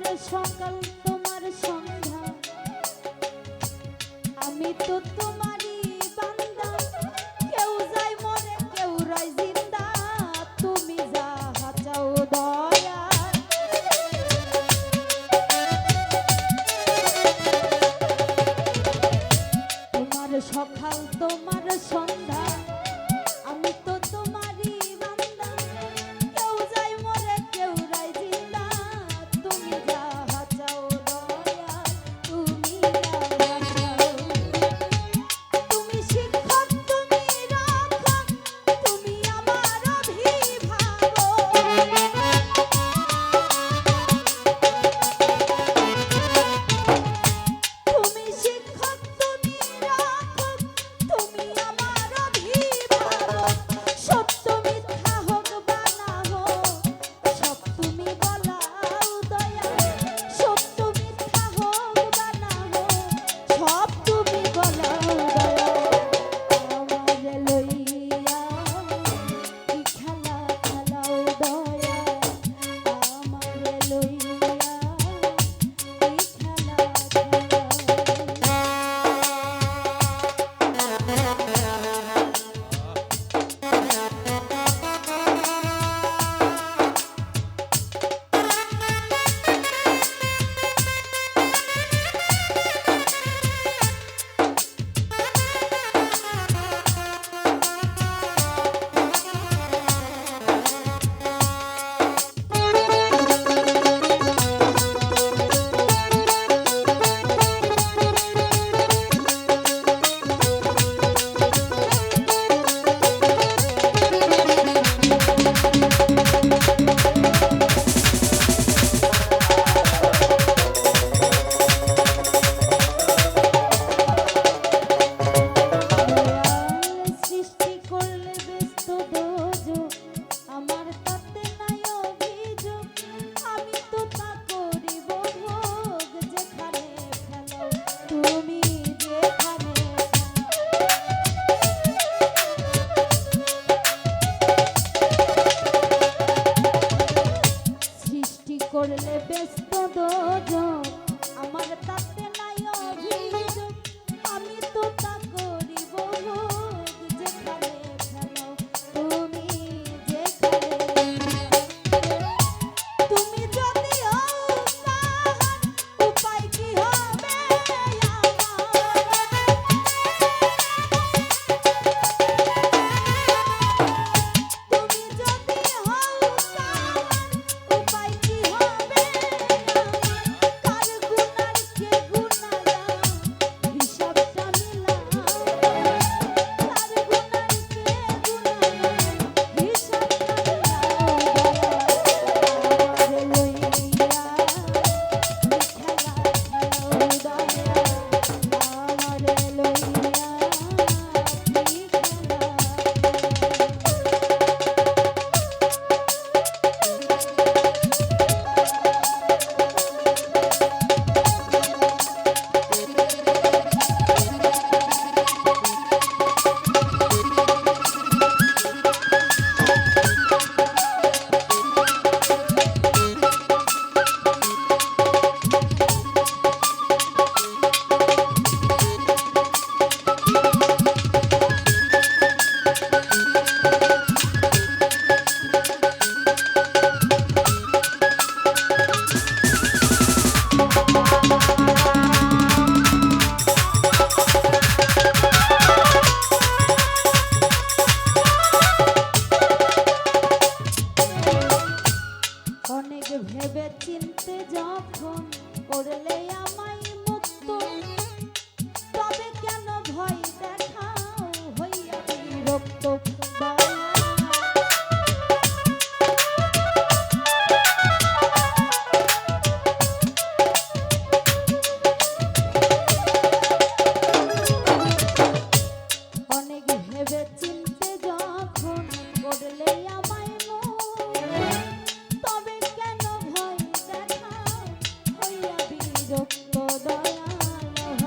সকাল তোমার সন্ধ্যা আমি তো তোমারই বান্দা কেউ যায় মরে কেউ রয় জিন্দা তুমি যাহা চাও দয়া তোমার সকাল তোমার সন্ধ্যা আমি তো তোমারই বান্দা কেউ যায় মরে কেউ রয় জিন্দা তুমি যাহা চাও দয়া তুমি যাহা চাও তুমি শিক্ষক তুমি রক্ষক তুমি আমার অভিভাবক তুমি শিক্ষক তুমি রক্ষক তুমি আমার অভিভাবক সত্য মিথ্যা হোক বা না হোক সব তুমি বলাও দয়া সত্য মিথ্যা হোক বা না হোক সব তুমি বলাও দয়া আমারে লইয়া কি খেলা খেলাও দয়া আমারে লইয়া কি খেলা সৃষ্টি করলে ব্যস্ত দোজো আমার তাতে নাই অভিযোগ আমি তো তা করিব ভোগ যেখানে ফেলো তুমি যেখানে সৃষ্টি করলে ব্যস্ত দোজো আমার তাতে নাই অভিযোগ আমি তো তা করিব ভোগ যেখানে ফেলো তুমি যেখানে তুমি যদি হও তাহার উপায় কি হবে তুমি যদি হও তাহার উপায় কি হবে কার গুনার কে গুনাগার হিসাবটা মিলাও কার গুনার কে গুনাগার হিসাবটা মিলাও আমারে লইয়া কি খেলা খেলাও দয়া আমারে লইয়া কি অনেক ভেবে চিনতে যখন করলে আমায় মুক্ত তবে কেন ভয় দেখাও হইয়া বিরক্ত অনেক ভেবে চিনতে যখন করলে আমায় তবে কেন ভয় দেখাও হইয়া বিরক্ত দয়াল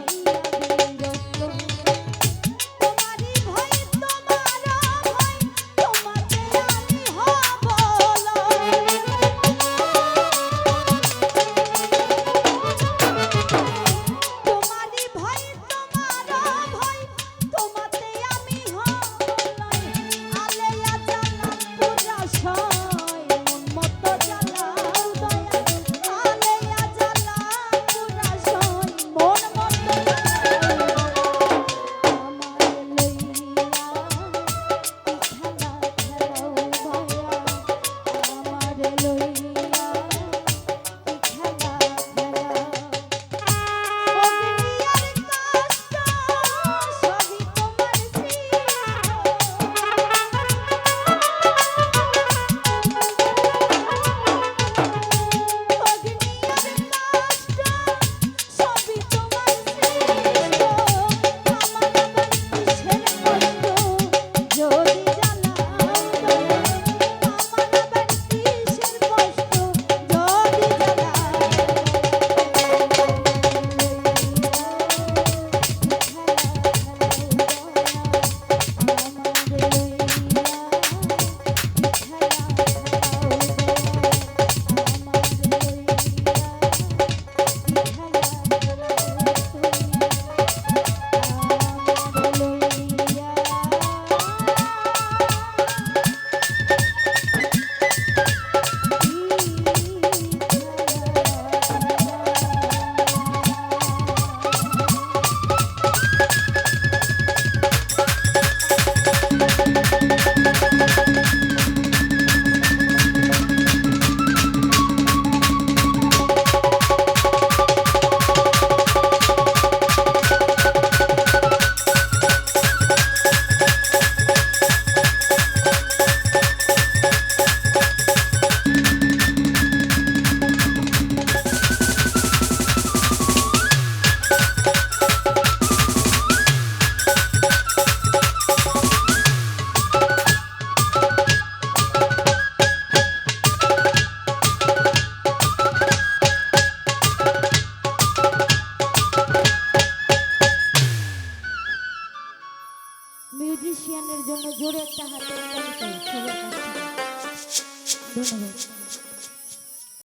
ধন্যবাদ।